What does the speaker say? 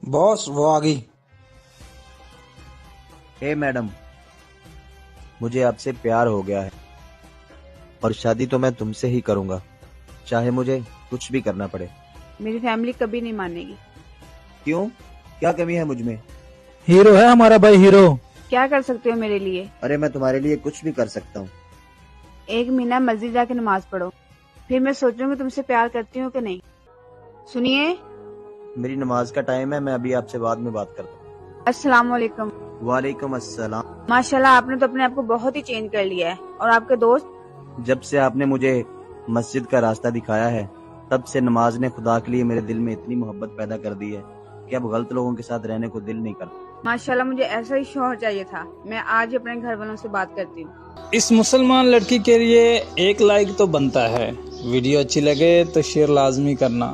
Boss वो आ गई। हे madam, मुझे आपसे प्यार हो गया है और शादी तो मैं तुमसे ही करूंगा, चाहे मुझे कुछ भी करना पड़े। मेरी फैमिली कभी नहीं मानेगी। क्यों? क्या कमी है मुझ में? हीरो है हमारा भाई, हीरो। क्या कर सकते हो मेरे लिए? अरे मैं तुम्हारे लिए कुछ भी कर सकता हूँ। एक महीना मस्जिद जाके नमाज पढ़ो, फिर मैं सोचूंगी तुमसे प्यार करती हूँ कि नहीं। सुनिए। मेरी नमाज का टाइम है, मैं अभी आपसे बाद में बात करता हूँ। अस्सलाम वालेकुम। वालेकुम अस्सलाम। माशाल्लाह आपने तो अपने आप को बहुत ही चेंज कर लिया है। और आपके दोस्त? जब से आपने मुझे मस्जिद का रास्ता दिखाया है, तब से नमाज ने खुदा के लिए मेरे दिल में इतनी मोहब्बत पैदा कर दी है कि अब गलत लोगों के साथ रहने को दिल नहीं करता। माशाल्लाह मुझे ऐसा ही शौहर चाहिए था। मैं आज ही अपने घर वालों से बात करती हूँ। इस मुसलमान लड़की के लिए एक लाइक तो बनता है। वीडियो अच्छी लगे तो शेयर लाजमी करना।